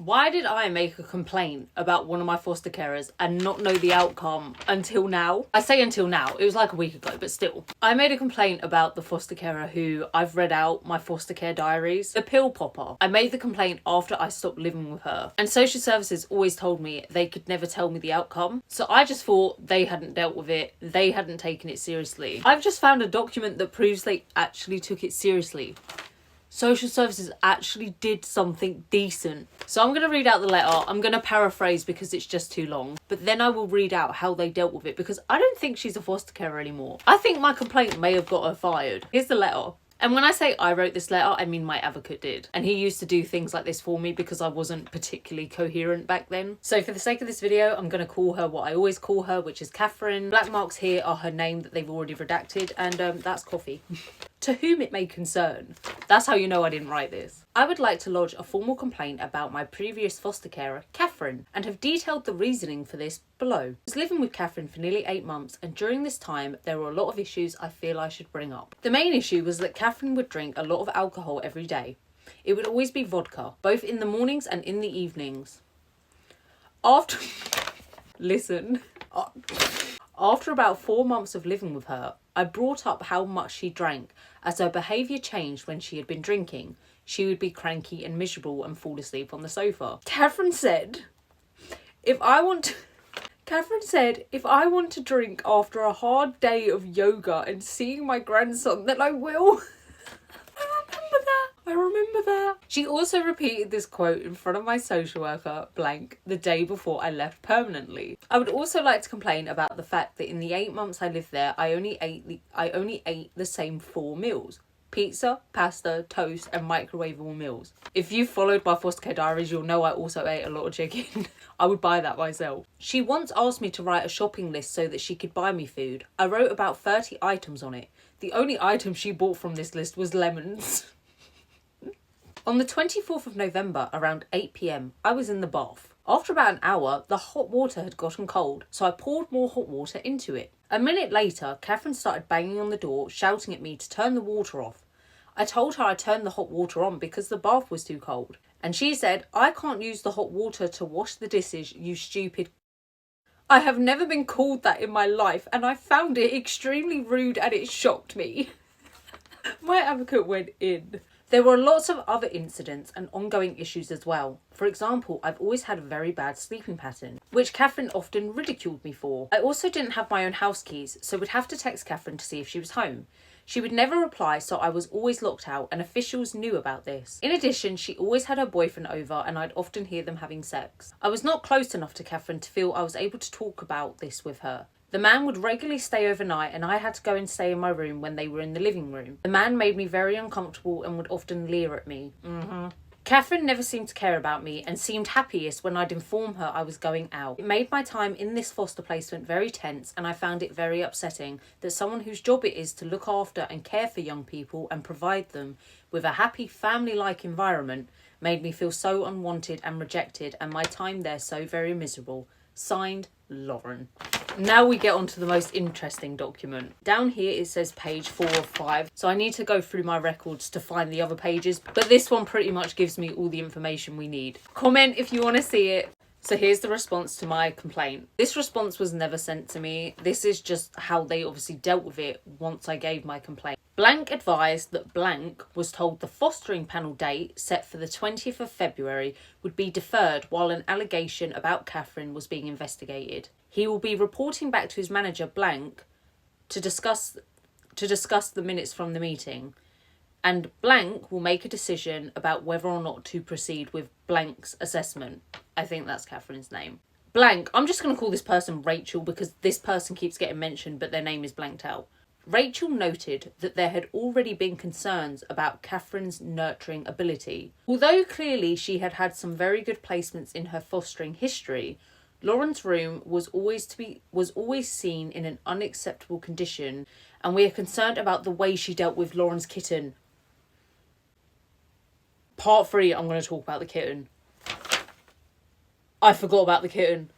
Why did I make a complaint about one of my foster carers and not know the outcome until now? I say until now, it was like a week ago, but still. I made a complaint about the foster carer who I've read out my foster care diaries, the pill popper. I made the complaint after I stopped living with her, and social services always told me they could never tell me the outcome. So I just thought they hadn't dealt with it, they hadn't taken it seriously. I've just found a document that proves they actually took it seriously. Social services actually did something decent. So I'm going to read out the letter. I'm going to paraphrase because it's just too long. But then I will read out how they dealt with it, because I don't think she's a foster carer anymore. I think my complaint may have got her fired. Here's the letter. And when I say I wrote this letter, I mean my advocate did. And he used to do things like this for me because I wasn't particularly coherent back then. So for the sake of this video, I'm going to call her what I always call her, which is Catherine. Black marks here are her name that they've already redacted. And that's coffee. To whom it may concern. That's how you know I didn't write this. I would like to lodge a formal complaint about my previous foster carer, Catherine, and have detailed the reasoning for this below. I was living with Catherine for nearly 8 months, and during this time there were a lot of issues I feel I should bring up. The main issue was that Catherine would drink a lot of alcohol every day. It would always be vodka, both in the mornings and in the evenings. After about 4 months of living with her, I brought up how much she drank, as her behaviour changed when she had been drinking. She would be cranky and miserable and fall asleep on the sofa. Catherine said, if I want to drink after a hard day of yoga and seeing my grandson, then I will. I remember that. She also repeated this quote in front of my social worker, blank, the day before I left permanently. I would also like to complain about the fact that in the 8 months I lived there, I only ate the same 4 meals. Pizza, pasta, toast, and microwavable meals. If you've followed my foster care diaries, you'll know I also ate a lot of chicken. I would buy that myself. She once asked me to write a shopping list so that she could buy me food. I wrote about 30 items on it. The only item she bought from this list was lemons. On the 24th of November, around 8 p.m, I was in the bath. After about an hour, the hot water had gotten cold, so I poured more hot water into it. A minute later, Catherine started banging on the door, shouting at me to turn the water off. I told her I turned the hot water on because the bath was too cold. And she said, I can't use the hot water to wash the dishes, you stupid. I have never been called that in my life, and I found it extremely rude and it shocked me. My advocate went in. There were lots of other incidents and ongoing issues as well. For example, I've always had a very bad sleeping pattern, which Catherine often ridiculed me for. I also didn't have my own house keys, so would have to text Catherine to see if she was home. She would never reply, so I was always locked out, and officials knew about this. In addition, she always had her boyfriend over, and I'd often hear them having sex. I was not close enough to Catherine to feel I was able to talk about this with her. The man would regularly stay overnight, and I had to go and stay in my room when they were in the living room. The man made me very uncomfortable and would often leer at me. Catherine never seemed to care about me and seemed happiest when I'd inform her I was going out. It made my time in this foster placement very tense, and I found it very upsetting that someone whose job it is to look after and care for young people and provide them with a happy family-like environment made me feel so unwanted and rejected, and my time there so very miserable. Signed, Lauren. Now we get on to the most interesting document. Down here it says page 4 of 5, so I need to go through my records to find the other pages, but this one pretty much gives me all the information we need. Comment if you want to see it. So here's the response to my complaint. This response was never sent to me. This is just how they obviously dealt with it once I gave my complaint. Blank advised that blank was told the fostering panel date set for the 20th of February would be deferred while an allegation about Catherine was being investigated. He will be reporting back to his manager blank to discuss the minutes from the meeting, and blank will make a decision about whether or not to proceed with blank's assessment. I think that's Catherine's name. Blank, I'm just going to call this person Rachel because this person keeps getting mentioned but their name is blanked out. Rachel noted that there had already been concerns about Catherine's nurturing ability. Although clearly she had had some very good placements in her fostering history, Lauren's room was always seen in an unacceptable condition, and we are concerned about the way she dealt with Lauren's kitten. Part 3, I'm going to talk about the kitten. I forgot about the kitten.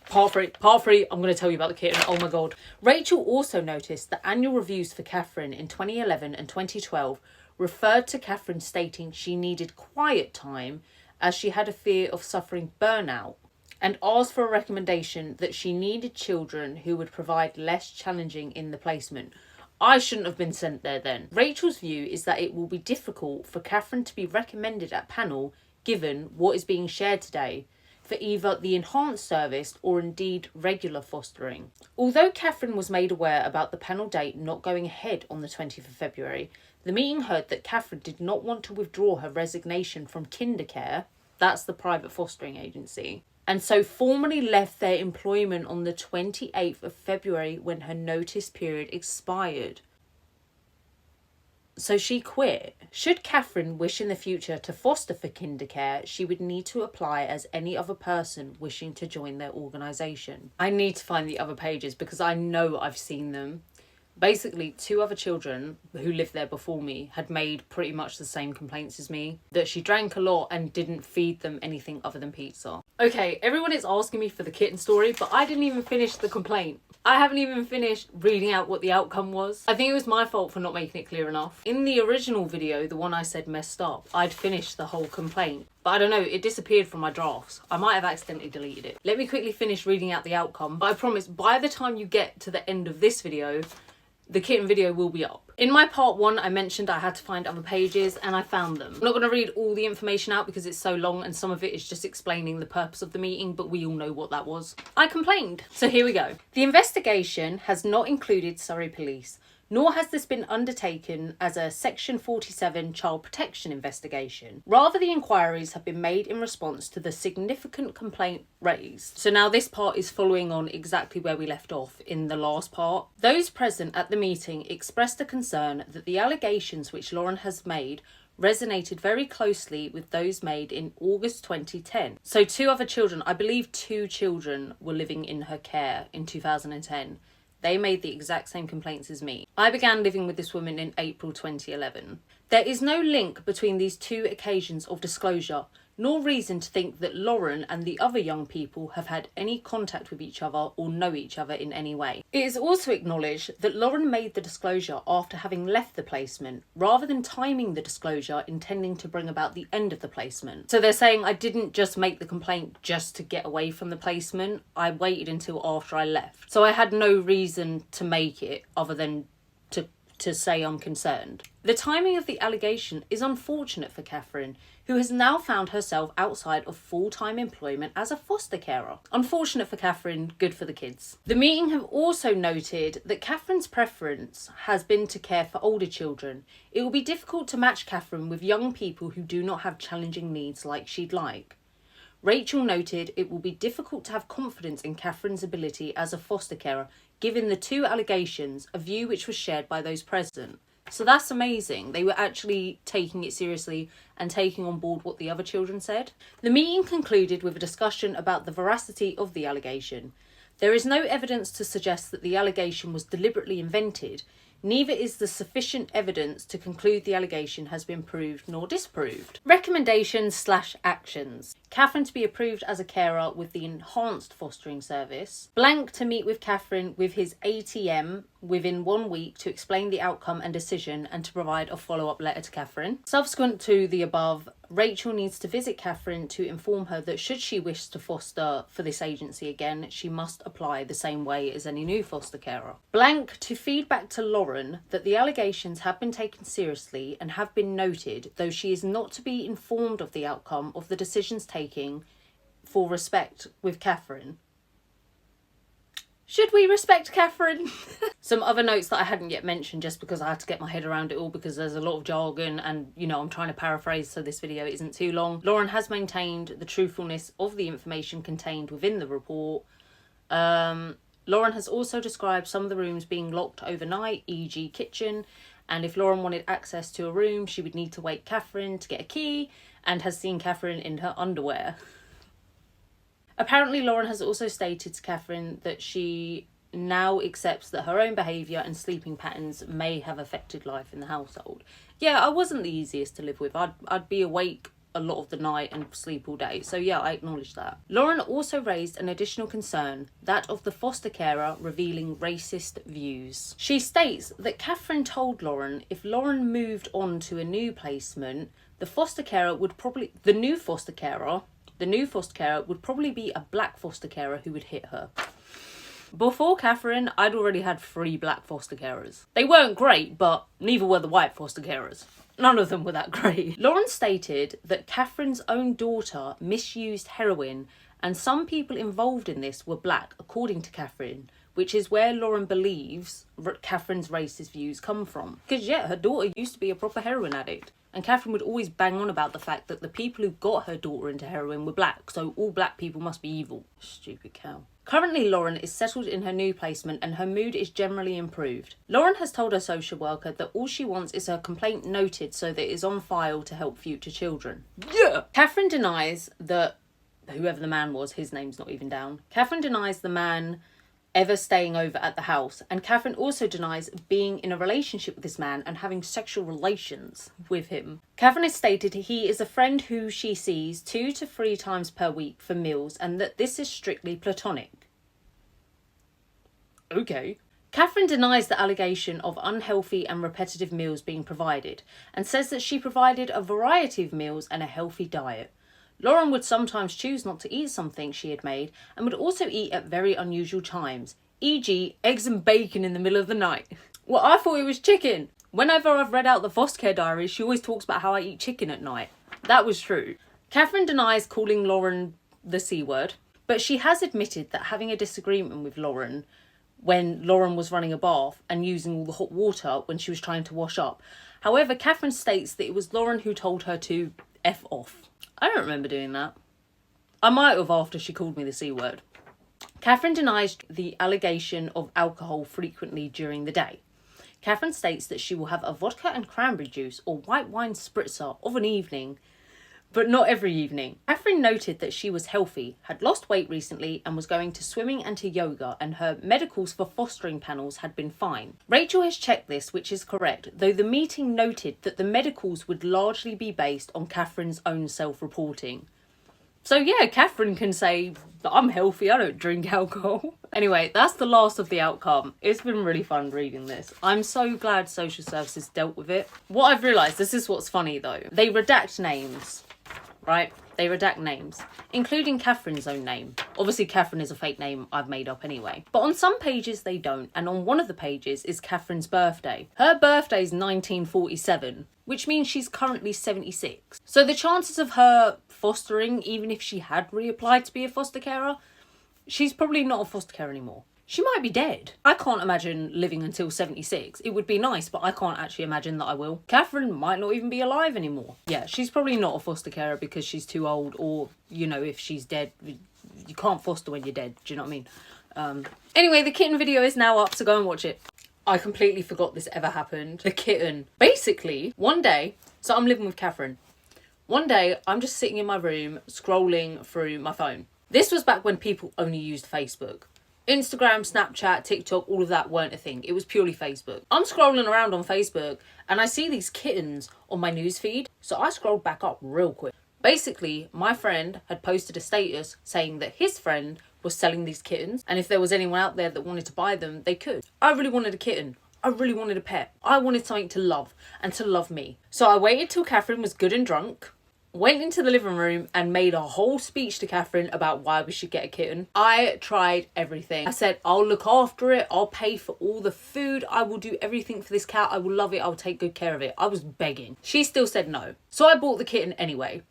Part 3, I'm going to tell you about the kitten. Oh my god. Rachel also noticed that annual reviews for Catherine in 2011 and 2012 referred to Catherine stating she needed quiet time as she had a fear of suffering burnout, and asked for a recommendation that she needed children who would provide less challenging in the placement. I shouldn't have been sent there then. Rachel's view is that it will be difficult for Catherine to be recommended at panel given what is being shared today for either the enhanced service or indeed regular fostering. Although Catherine was made aware about the panel date not going ahead on the 20th of February, the meeting heard that Catherine did not want to withdraw her resignation from KinderCare, that's the private fostering agency, and so formally left their employment on the 28th of February when her notice period expired. So she quit. Should Catherine wish in the future to foster for KinderCare, she would need to apply as any other person wishing to join their organisation. I need to find the other pages because I know I've seen them. Basically, 2 other children who lived there before me had made pretty much the same complaints as me, that she drank a lot and didn't feed them anything other than pizza. Okay, everyone is asking me for the kitten story, but I didn't even finish the complaint. I haven't even finished reading out what the outcome was. I think it was my fault for not making it clear enough. In the original video, the one I said messed up, I'd finished the whole complaint. But I don't know, it disappeared from my drafts. I might have accidentally deleted it. Let me quickly finish reading out the outcome, but I promise by the time you get to the end of this video, the kitten video will be up. In my part 1, I mentioned I had to find other pages and I found them. I'm not going to read all the information out because it's so long and some of it is just explaining the purpose of the meeting, but we all know what that was. I complained. So here we go. The investigation has not included Surrey Police, nor has this been undertaken as a Section 47 child protection investigation. Rather, the inquiries have been made in response to the significant complaint raised. So now this part is following on exactly where we left off in the last part. Those present at the meeting expressed a concern that the allegations which Lauren has made resonated very closely with those made in August 2010. So 2 other children, I believe 2 children were living in her care in 2010. They made the exact same complaints as me. I began living with this woman in April 2011. There is no link between these 2 occasions of disclosure, nor reason to think that Lauren and the other young people have had any contact with each other or know each other in any way. It is also acknowledged that Lauren made the disclosure after having left the placement, rather than timing the disclosure intending to bring about the end of the placement. So they're saying I didn't just make the complaint just to get away from the placement, I waited until after I left. So I had no reason to make it other than to say I'm concerned. The timing of the allegation is unfortunate for Catherine, who has now found herself outside of full-time employment as a foster carer. Unfortunate for Catherine, good for the kids. The meeting have also noted that Catherine's preference has been to care for older children. It will be difficult to match Catherine with young people who do not have challenging needs like she'd like. Rachel noted it will be difficult to have confidence in Catherine's ability as a foster carer, given the 2 allegations, a view which was shared by those present. So that's amazing. They were actually taking it seriously and taking on board what the other children said. The meeting concluded with a discussion about the veracity of the allegation. There is no evidence to suggest that the allegation was deliberately invented. Neither is there sufficient evidence to conclude the allegation has been proved nor disproved. Recommendations/actions. Catherine to be approved as a carer with the enhanced fostering service. Blank to meet with Catherine with his ATM within 1 week to explain the outcome and decision and to provide a follow-up letter to Catherine. Subsequent to the above, Rachel needs to visit Catherine to inform her that should she wish to foster for this agency again, she must apply the same way as any new foster carer. Blank to feed back to Lauren that the allegations have been taken seriously and have been noted, though she is not to be informed of the outcome of the decisions taking for respect with Catherine. Should we respect Catherine? Some other notes that I hadn't yet mentioned just because I had to get my head around it all because there's a lot of jargon and, you know, I'm trying to paraphrase so this video isn't too long. Lauren has maintained the truthfulness of the information contained within the report. Lauren has also described some of the rooms being locked overnight, e.g. kitchen, and if Lauren wanted access to a room, she would need to wake Catherine to get a key, and has seen Catherine in her underwear. Apparently, Lauren has also stated to Catherine that she now accepts that her own behaviour and sleeping patterns may have affected life in the household. Yeah, I wasn't the easiest to live with. I'd be awake a lot of the night and sleep all day. So yeah, I acknowledge that. Lauren also raised an additional concern, that of the foster carer revealing racist views. She states that Catherine told Lauren if Lauren moved on to a new placement, The new foster carer would probably be a black foster carer who would hit her. Before Catherine, I'd already had 3 black foster carers. They weren't great, but neither were the white foster carers. None of them were that great. Lauren stated that Catherine's own daughter misused heroin, and some people involved in this were black, according to Catherine, which is where Lauren believes Catherine's racist views come from. Because yeah, her daughter used to be a proper heroin addict. And Catherine would always bang on about the fact that the people who got her daughter into heroin were black, so all black people must be evil. Stupid cow. Currently, Lauren is settled in her new placement and her mood is generally improved. Lauren has told her social worker that all she wants is her complaint noted so that it is on file to help future children. Yeah! Catherine denies that, whoever the man was, his name's not even down. Catherine denies the man ever staying over at the house, and Catherine also denies being in a relationship with this man and having sexual relations with him. Catherine has stated he is a friend who she sees 2 to 3 times per week for meals and that this is strictly platonic. Okay. Catherine denies the allegation of unhealthy and repetitive meals being provided and says that she provided a variety of meals and a healthy diet. Lauren would sometimes choose not to eat something she had made and would also eat at very unusual times, e.g. eggs and bacon in the middle of the night. Well, I thought it was chicken. Whenever I've read out the foster care diaries, she always talks about how I eat chicken at night. That was true. Catherine denies calling Lauren the C word, but she has admitted that having a disagreement with Lauren when Lauren was running a bath and using all the hot water when she was trying to wash up. However, Catherine states that it was Lauren who told her to F off. I don't remember doing that. I might have after she called me the C word. Catherine denies the allegation of alcohol frequently during the day. Catherine states that she will have a vodka and cranberry juice or white wine spritzer of an evening, but not every evening. Catherine noted that she was healthy, had lost weight recently and was going to swimming and to yoga, and her medicals for fostering panels had been fine. Rachel has checked this, which is correct, though the meeting noted that the medicals would largely be based on Catherine's own self-reporting. So yeah, Catherine can say, I'm healthy, I don't drink alcohol. Anyway, that's the last of the outcome. It's been really fun reading this. I'm so glad social services dealt with it. What I've realised, this is what's funny though, they redact names. Right? They redact names, including Catherine's own name. Obviously, Catherine is a fake name I've made up anyway. But on some pages they don't, and on one of the pages is Catherine's birthday. Her birthday's 1947, which means she's currently 76. So the chances of her fostering, even if she had reapplied to be a foster carer, she's probably not a foster carer anymore. She might be dead. I can't imagine living until 76. It would be nice, but I can't actually imagine that I will. Catherine might not even be alive anymore. Yeah, she's probably not a foster carer because she's too old, or, you know, if she's dead, you can't foster when you're dead. Do you know what I mean? Anyway, the kitten video is now up, so go and watch it. I completely forgot this ever happened. The kitten. Basically, one day, so I'm living with Catherine. One day, I'm just sitting in my room, scrolling through my phone. This was back when people only used Facebook. Instagram, Snapchat, TikTok, all of that weren't a thing. It was purely Facebook. I'm scrolling around on Facebook and I see these kittens on my newsfeed. So I scrolled back up real quick. Basically, my friend had posted a status saying that his friend was selling these kittens. And if there was anyone out there that wanted to buy them, they could. I really wanted a kitten. I really wanted a pet. I wanted something to love and to love me. So I waited till Catherine was good and drunk, went into the living room and made a whole speech to Catherine about why we should get a kitten. I tried everything. I said, I'll look after it. I'll pay for all the food. I will do everything for this cat. I will love it. I'll take good care of it. I was begging. She still said no. So I bought the kitten anyway.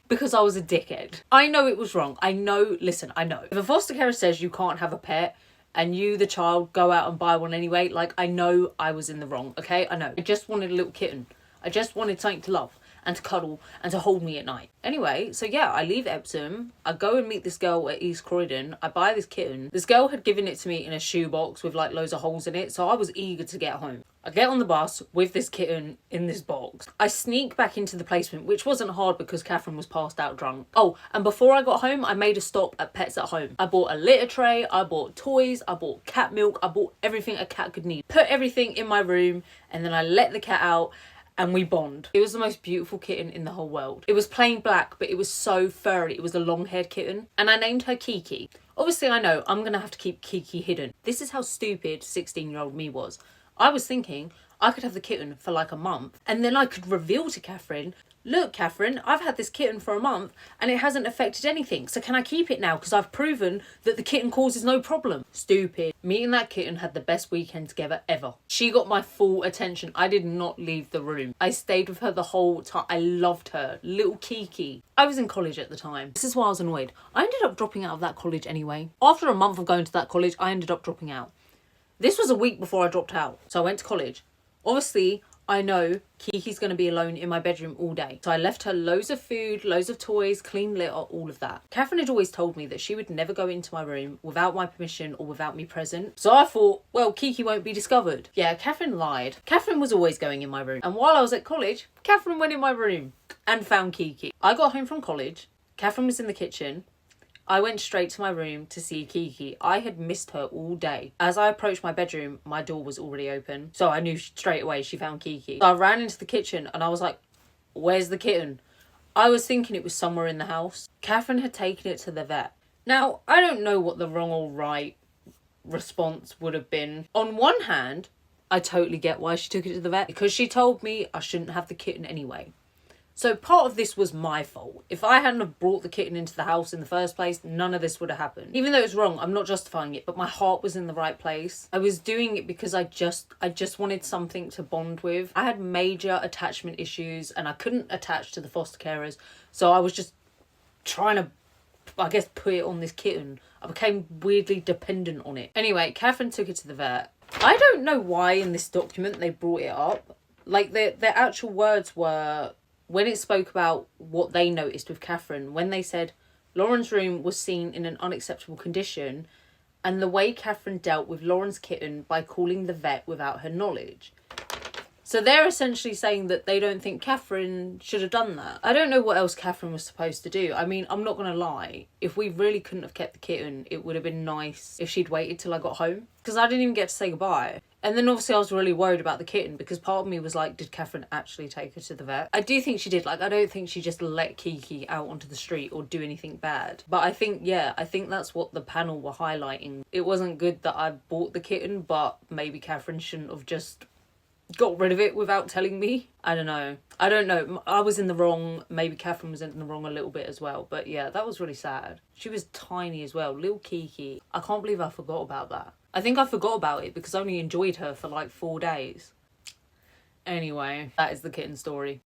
Because I was a dickhead. I know it was wrong. I know, listen, I know. If a foster carer says you can't have a pet and you, the child, go out and buy one anyway, like, I know I was in the wrong, okay? I know. I just wanted a little kitten. I just wanted something to love and to cuddle and to hold me at night. Anyway, so yeah, I leave Epsom. I go and meet this girl at East Croydon. I buy this kitten. This girl had given it to me in a shoebox with like loads of holes in it, so I was eager to get home. I get on the bus with this kitten in this box. I sneak back into the placement, which wasn't hard because Catherine was passed out drunk. Oh, and before I got home, I made a stop at Pets at Home. I bought a litter tray, I bought toys, I bought cat milk, I bought everything a cat could need. Put everything in my room, and then I let the cat out and we bond. It was the most beautiful kitten in the whole world. It was plain black, but it was so furry. It was a long-haired kitten, and I named her Kiki. Obviously, I know I'm gonna have to keep Kiki hidden. This is how stupid 16-year-old me was. I was thinking I could have the kitten for like a month and then I could reveal to Catherine look, Catherine, I've had this kitten for a month and it hasn't affected anything. So can I keep it now? Because I've proven that the kitten causes no problem. Stupid. Me and that kitten had the best weekend together ever. She got my full attention. I did not leave the room. I stayed with her the whole time. I loved her. Little Kiki. I was in college at the time. This is why I was annoyed. I ended up dropping out of that college anyway. After a month of going to that college, I ended up dropping out. This was a week before I dropped out. So I went to college. Obviously, I know Kiki's going to be alone in my bedroom all day. So I left her loads of food, loads of toys, clean litter, all of that. Catherine had always told me that she would never go into my room without my permission or without me present. So I thought, well, Kiki won't be discovered. Yeah, Catherine lied. Catherine was always going in my room. And while I was at college, Catherine went in my room and found Kiki. I got home from college. Catherine was in the kitchen. I went straight to my room to see Kiki. I had missed her all day. As I approached my bedroom, my door was already open. So I knew straight away she found Kiki. So I ran into the kitchen and I was like, where's the kitten? I was thinking it was somewhere in the house. Catherine had taken it to the vet. Now, I don't know what the wrong or right response would have been. On one hand, I totally get why she took it to the vet, because she told me I shouldn't have the kitten anyway. So part of this was my fault. If I hadn't have brought the kitten into the house in the first place, none of this would have happened. Even though it's wrong, I'm not justifying it, but my heart was in the right place. I was doing it because I just wanted something to bond with. I had major attachment issues and I couldn't attach to the foster carers. So I was just trying to, I guess, put it on this kitten. I became weirdly dependent on it. Anyway, Catherine took it to the vet. I don't know why in this document they brought it up. Like, their actual words were, when it spoke about what they noticed with Catherine, when they said Lauren's room was seen in an unacceptable condition and the way Catherine dealt with Lauren's kitten by calling the vet without her knowledge. So they're essentially saying that they don't think Catherine should have done that. I don't know what else Catherine was supposed to do. I mean, I'm not going to lie. If we really couldn't have kept the kitten, it would have been nice if she'd waited till I got home. Because I didn't even get to say goodbye. And then obviously I was really worried about the kitten because part of me was like, did Catherine actually take her to the vet? I do think she did. Like, I don't think she just let Kiki out onto the street or do anything bad. But I think that's what the panel were highlighting. It wasn't good that I bought the kitten, but maybe Catherine shouldn't have just got rid of it without telling me. I don't know. I was in the wrong. Maybe Catherine was in the wrong a little bit as well. But yeah, that was really sad. She was tiny as well. Little Kiki. I can't believe I forgot about that. I think I forgot about it because I only enjoyed her for like 4 days. Anyway, that is the kitten story.